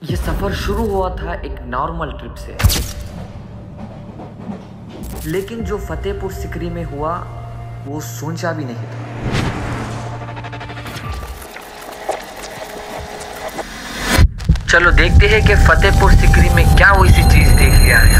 ये सफर शुरू हुआ था एक नॉर्मल ट्रिप से, लेकिन जो फतेहपुर सिकरी में हुआ वो सोचा भी नहीं था। चलो देखते हैं कि फतेहपुर सिकरी में क्या वो इसी चीज देख लिया है।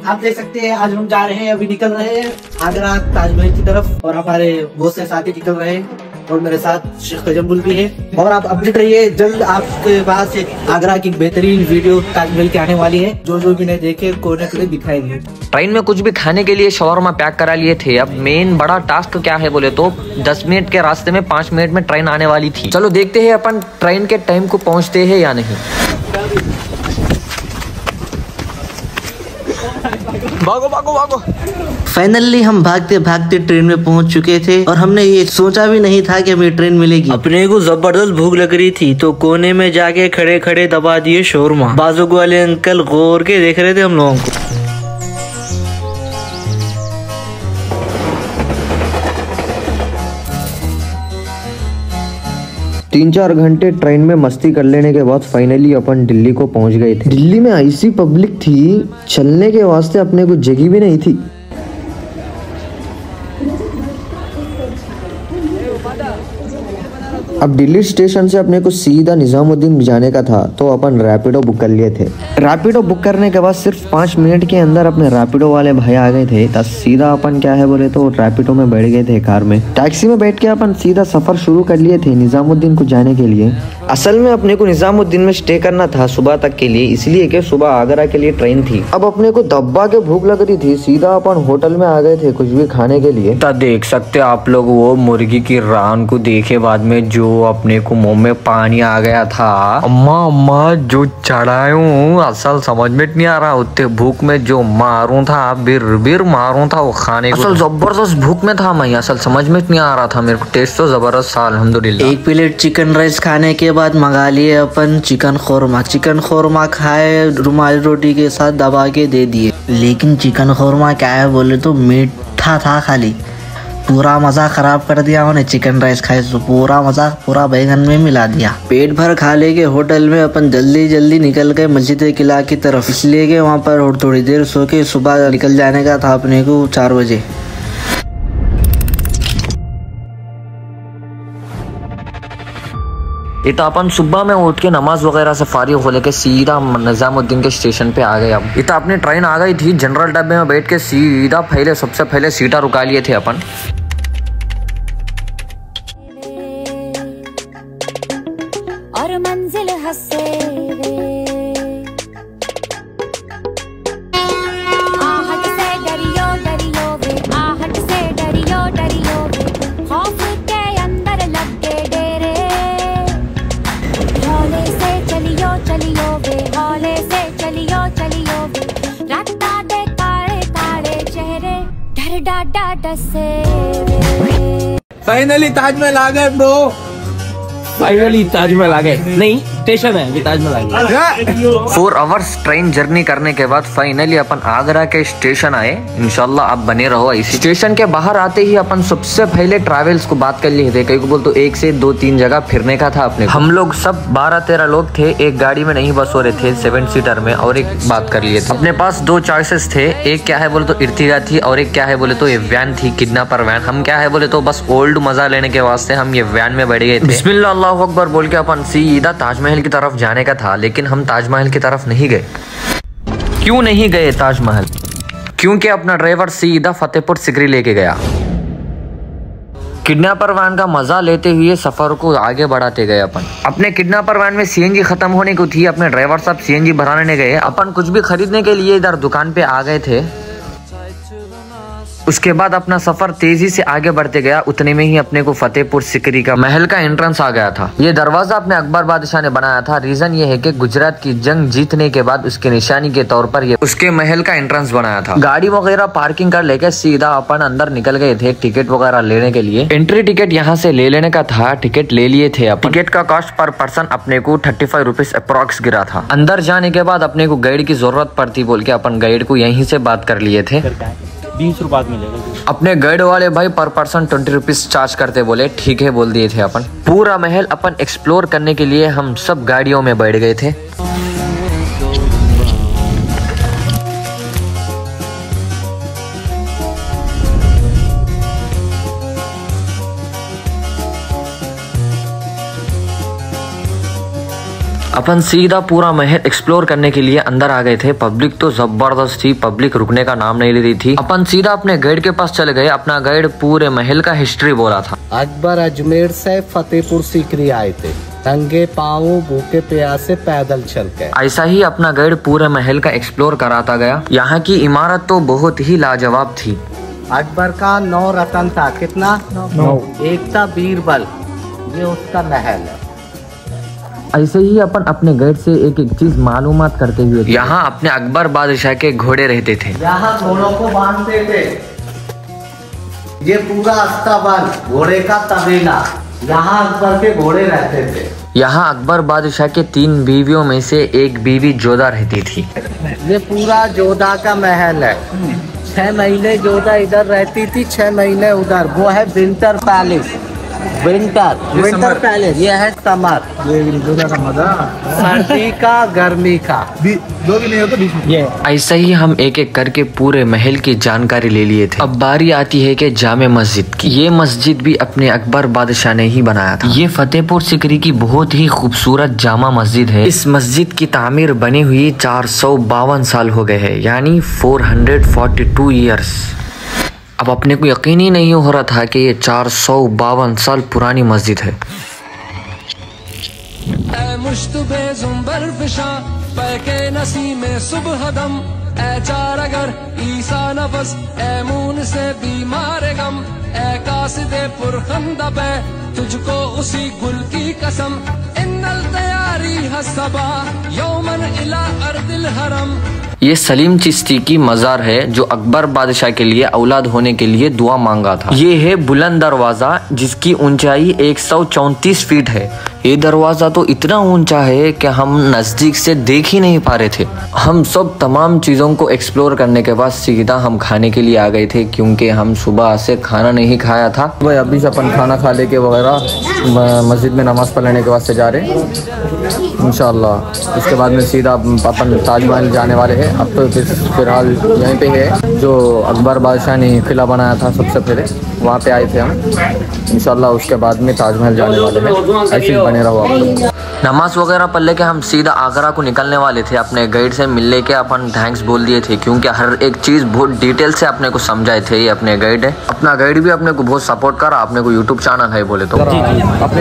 आप देख सकते हैं आज हम जा रहे हैं, अभी निकल रहे हैं आगरा ताजमहल की तरफ और हमारे बहुत से साथी निकल रहे हैं और मेरे साथ शेख तजम्मुल भी है। और आप अपडेट रहिए, जल्द आपके पास एक आगरा की बेहतरीन वीडियो ताजमहल की आने वाली है। जो भी नहीं देखे कोने कोने दिखाएंगे। ट्रेन में कुछ भी खाने के लिए शवरमा पैक करा लिए थे। अब मेन बड़ा टास्क क्या है बोले तो 10 मिनट के रास्ते में 5 मिनट में ट्रेन आने वाली थी। चलो देखते हैं अपन ट्रेन के टाइम को पहुँचते हैं या नहीं। भागो भागो भागो। फाइनली हम भागते भागते ट्रेन में पहुंच चुके थे और हमने ये सोचा भी नहीं था कि हमें ट्रेन मिलेगी। अपने को जबरदस्त भूख लग रही थी तो कोने में जाके खड़े खड़े दबा दिए शोरमा। बाजू वाले अंकल गौर के देख रहे थे हम लोगों को। 3-4 घंटे ट्रेन में मस्ती कर लेने के बाद फाइनली अपन दिल्ली को पहुंच गए थे। दिल्ली में ऐसी पब्लिक थी, चलने के वास्ते अपने को जगह भी नहीं थी। अब दिल्ली स्टेशन से अपने को सीधा निजामुद्दीन जाने का था तो अपन रैपिडो बुक कर लिए थे। रैपिडो बुक करने के बाद सिर्फ 5 मिनट के अंदर अपने रैपिडो वाले भाई आ गए थे। तब सीधा अपन क्या है बोले तो रैपिडो में बैठ गए थे। कार में टैक्सी में बैठ के अपन सीधा सफर शुरू कर लिए थे निजामुद्दीन को जाने के लिए। असल में अपने को निजामुद्दीन में स्टे करना था सुबह तक के लिए, इसलिए कि सुबह आगरा के लिए ट्रेन थी। अब अपने को दब्बा के भूख लग रही थी, सीधा अपन होटल में आ गए थे कुछ भी खाने के लिए। तब देख सकते आप लोग वो मुर्गी की रान को देखे बाद में जो अपने को मुंह में पानी आ गया था। अम्मा अम्मा जो चढ़ाऊं असल समझ में नहीं आ रहा। उतने भूख में जो मारूं था, बिर बिर मारूं था वो खाने को। असल जबरदस्त भूख में था मैं, असल समझ में नहीं आ रहा था मेरे को। टेस्ट तो जबरदस्त था अल्हम्दुलिल्लाह। एक प्लेट चिकन राइस खाने के बाद मंगा लिए अपन चिकन खोरमा। चिकन खोरमा खाए रुमाली रोटी के साथ दबा के दे दिए। लेकिन चिकन खोरमा क्या है बोले तो मीठा था खाली। पूरा मजा खराब कर दिया उन्होंने। चिकन राइस खाए तो पूरा मजा पूरा बैगन में मिला दिया। पेट भर खा ले के होटल में अपन जल्दी जल्दी निकल गए मस्जिद किला की तरफ, इसलिए कि वहाँ पर थोड़ी देर सो के सुबह निकल जाने का था अपने को 4 बजे। ये तो अपन सुबह में उठ के नमाज वगैरह से फारिग हो लेके सीधा निजामुद्दीन के स्टेशन पे आ गए। अब ये तो अपनी ट्रेन आ गई थी। जनरल डब्बे में बैठ के सीधा सबसे पहले सीटा रुका लिए थे अपन। और मंजिल हंसे आहट से डरियो डरियो वे, आहट से डरियो डरियो वे, खौफ के अंदर लग के डेरे, हौले से चलियो चलियो वे, हौले से चलियो चलियो वे, राता दे काले काले चेहरे डर डाडा डसे। फाइनली ताजमहल आ गए ब्रो। फाइनली ताजमहल आ गए। नहीं स्टेशन है ताजमहल आ गए। 4 आवर्स ट्रेन जर्नी करने के बाद फाइनली अपन आगरा के स्टेशन आए। इंशाल्लाह आप बने रहो इसी। स्टेशन के बाहर आते ही अपन सबसे पहले ट्रैवल्स को बात कर लिए थे। कई को बोल तो 1 से 2-3 जगह फिरने का था अपने। हम लोग सब 12-13 लोग थे, एक गाड़ी में नहीं बस हो रहे थे 7 सीटर में। और एक बात कर लिए थे, अपने पास 2 चॉइसेस थे। एक क्या है बोले तो इर्तिगा थी और एक क्या है बोले तो ये वैन थी, किडनैपर वैन। हम क्या है बोले तो बस ओल्ड मजा लेने के वास्ते हम ये वैन में बैठ गए थे। बिस्मिल्लाह अल्लाहु अकबर बोल के अपन सीधा ताजमहल की तरफ जाने का था। लेकिन हम ताजमहल की तरफ नहीं गए। क्यों नहीं गए ताजमहल? क्योंकि अपना ड्राइवर सीधा फतेहपुर सिकरी लेके गया। किडनैपर वैन का मजा लेते हुए सफर को आगे बढ़ाते गए अपन। अपने किडनैपर वैन में सीएनजी खत्म होने को थी, अपने ड्राइवर साहब सीएनजी भराने गए। अपन कुछ भी खरीदने के लिए इधर दुकान पे आ गए थे। उसके बाद अपना सफर तेजी से आगे बढ़ते गया। उतने में ही अपने को फतेहपुर सिकरी का महल का एंट्रेंस आ गया था। ये दरवाजा अपने अकबर बादशाह ने बनाया था। रीजन ये है कि गुजरात की जंग जीतने के बाद उसकी निशानी के तौर पर ये उसके महल का एंट्रेंस बनाया था। गाड़ी वगैरह पार्किंग कर लेके सीधा अपन अंदर निकल गए थे टिकट वगैरह लेने के लिए। एंट्री टिकट यहाँ से ले लेने का था, टिकट ले लिए थे अपन। टिकट का कॉस्ट पर पर्सन अपने को 35 रुपीज अप्रॉक्स गिरा था। अंदर जाने के बाद अपने को गाइड की जरूरत पड़ती बोल के अपन गाइड को यहीं से बात कर लिए थे। 20 रुपए मिलेगा। अपने गाइड वाले भाई पर पर्सन 20 रुपीज चार्ज करते, बोले ठीक है बोल दिए थे अपन। पूरा महल अपन एक्सप्लोर करने के लिए हम सब गाड़ियों में बैठ गए थे। अपन सीधा पूरा महल एक्सप्लोर करने के लिए अंदर आ गए थे। पब्लिक तो जबरदस्त थी, पब्लिक रुकने का नाम नहीं ले रही थी। अपन सीधा अपने गाइड के पास चले गए। अपना गाइड पूरे महल का हिस्ट्री बोला था। अकबर अजमेर से फतेहपुर सीकरी आए थे, नंगे पाँव भूखे प्यासे पैदल चल के। ऐसा ही अपना गाइड पूरे महल का एक्सप्लोर कराता गया। यहाँ की इमारत तो बहुत ही लाजवाब थी। अकबर का 9 रतन था। कितना? 9। एक था बीरबल, ये उसका महल है। ऐसे ही अपन अपने गाइड से एक एक चीज मालूमात करते हुए यहाँ अपने अकबर बादशाह के घोड़े रहते थे। यहाँ घोड़ों को बांधते थे। ये पूरा अस्ताबल घोड़े का तबेला, यहाँ अकबर के घोड़े रहते थे। यहाँ अकबर बादशाह के 3 बीवियों में से एक बीवी जोधा रहती थी। ये पूरा जोधा का महल है। 6 महीने जोधा इधर रहती थी, 6 महीने उधर। वो है विंटर पैलेस। Winter palace. ये है समर, सर्दी का गर्मी का। दो भी नहीं हो तो बीच में। ये ऐसा ही हम एक एक करके पूरे महल की जानकारी ले लिए थे। अब बारी आती है कि जामे मस्जिद की। ये मस्जिद भी अपने अकबर बादशाह ने ही बनाया था। ये फतेहपुर सीकरी की बहुत ही खूबसूरत जामा मस्जिद है। इस मस्जिद की तामीर बनी हुई 452 साल हो गए हैं, यानी 442 ईयर्स। अब अपने को यकीन ही नहीं हो रहा था कि ये 452 साल पुरानी मस्जिद है। तुझको उसी गुल की कसम, इन्नल तैयारी हसबा यौमन इला अर्दिल हरम। ये सलीम चिश्ती की मजार है जो अकबर बादशाह के लिए औलाद होने के लिए दुआ मांगा था। ये है बुलंद दरवाजा जिसकी ऊंचाई 134 फीट है। ये दरवाजा तो इतना ऊंचा है कि हम नजदीक से देख ही नहीं पा रहे थे। हम सब तमाम चीजों को एक्सप्लोर करने के बाद सीधा हम खाने के लिए आ गए थे, क्योंकि हम सुबह से खाना नहीं खाया था। भाई अभी से अपन खाना खा लेके वगैरह मस्जिद में नमाज पढ़ने के बाद से जा रहे हैं इंशाल्लाह। उसके बाद में सीधा अपन ताजमहल जाने वाले हैं। अब तो फिलहाल यहीं पे है जो अकबर बादशाह ने किला बनाया था सबसे पहले, वहाँ पे आए थे हम। इंशाल्लाह उसके बाद में ताजमहल जाने वाले हैं। ऐसे बने रहो आप लोग। नमाज वगैरह पढ़ लेके हम सीधा आगरा को निकलने वाले थे। अपने गाइड से मिल लेके अपन थैंक्स बोल दिए थे, क्योंकि हर एक चीज बहुत डिटेल से अपने को समझाए थे। ये अपने गाइड है। अपना गाइड भी अपने को बहुत सपोर्ट करा। अपने को यूट्यूब चैनल है बोले तो।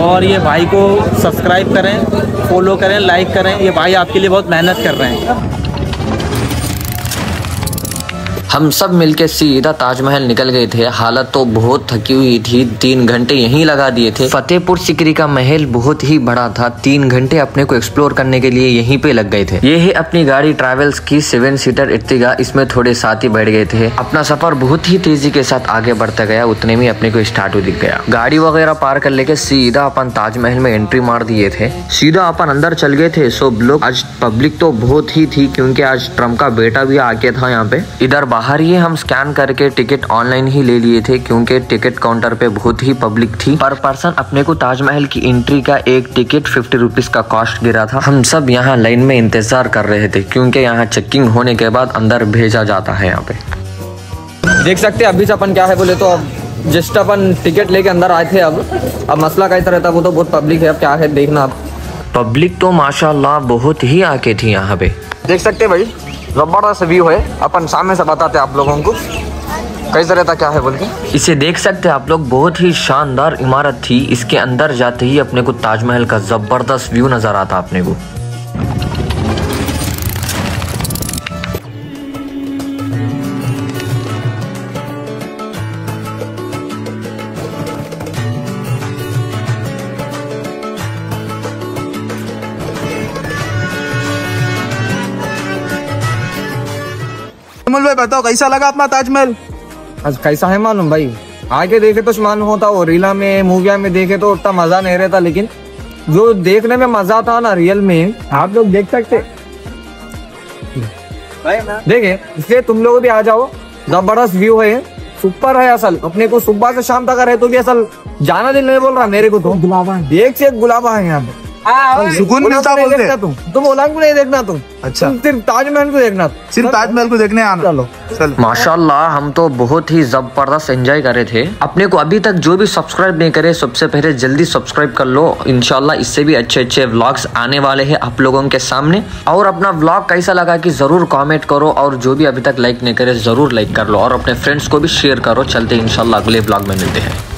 और ये भाई को सब्सक्राइब करें, फॉलो करें, लाइक करें। ये भाई आपके लिए बहुत मेहनत कर रहे हैं। हम सब मिलके सीधा ताजमहल निकल गए थे। हालत तो बहुत थकी हुई थी। 3 घंटे यहीं लगा दिए थे। फतेहपुर सीकरी का महल बहुत ही बड़ा था। 3 घंटे अपने को एक्सप्लोर करने के लिए यहीं पे लग गए थे। ये है अपनी गाड़ी ट्रैवल्स की 7 सीटर इर्तिगा। इसमें थोड़े साथी बैठ गए थे। अपना सफर बहुत ही तेजी के साथ आगे बढ़ता गया। उतने में अपने को स्टार्ट दिख गया। गाड़ी वगैरह पार कर लेके सीधा अपन ताजमहल में एंट्री मार दिए थे। सीधा अपन अंदर चल गए थे। सब लोग, आज पब्लिक तो बहुत ही थी, क्योंकि आज ट्रम्प का बेटा भी आके था यहाँ पे। इधर बाहर ही हम स्कैन करके टिकट ऑनलाइन ही ले लिए थे, क्योंकि टिकट काउंटर पे बहुत ही पब्लिक थी। पर पर्सन अपने को ताजमहल की एंट्री का एक टिकट 50 रुपीज का कॉस्ट गिरा था। हम सब यहाँ लाइन में इंतजार कर रहे थे, क्योंकि यहाँ चेकिंग होने के बाद अंदर भेजा जाता है। यहाँ पे देख सकते हैं अभी से अपन क्या है बोले तो अब जस्ट अपन टिकट लेके अंदर आए थे। अब मसला कैसा रहता वो तो बहुत पब्लिक है। अब क्या है देखना। अब पब्लिक तो माशाल्लाह बहुत ही आके थी यहाँ पे। देख सकते हैं भाई जबरदस्त व्यू है। अपन सामने से बताते हैं आप लोगों को कैसा रहता क्या है बोल के। इसे देख सकते हैं आप लोग। बहुत ही शानदार इमारत थी। इसके अंदर जाते ही अपने को ताजमहल का जबरदस्त व्यू नजर आता अपने को। भाई बताओ कैसा लगा अपना ताजमहल? आज कैसा है मालूम भाई, आगे देखे तो मालूम होता, और रीला में मूविया में देखे तो उतना मजा नहीं रहता, लेकिन जो देखने में मजा था ना रियल में आप लोग देख सकते। देखे इसलिए तुम लोग भी आ जाओ जबरदस्त व्यू है, सुपर है। असल अपने को सुबह से शाम तक रहे तो भी असल जाना दिल नहीं बोल रहा मेरे को तो। गुलाबा एक से एक गुलाबा है यहाँ पे। सुकून मिलता बोलते। तुम ओलांग को नहीं देखना, तुम अच्छा तुम सिर्फ ताजमहल को देखना, सिर्फ ताजमहल को देखने आना। चलो चल। माशाल्लाह हम तो बहुत ही जबरदस्त एंजॉय करे थे। अपने को अभी तक जो भी सब्सक्राइब नहीं करे सबसे पहले जल्दी सब्सक्राइब कर लो। इंशाल्लाह इससे भी अच्छे अच्छे व्लॉग्स आने वाले हैं आप लोगों के सामने। और अपना व्लॉग कैसा लगा कि जरूर कमेंट करो, और जो भी अभी तक लाइक नहीं करे जरूर लाइक कर लो, और अपने फ्रेंड्स को भी शेयर करो। चलते इंशाल्लाह अगले व्लॉग में मिलते हैं।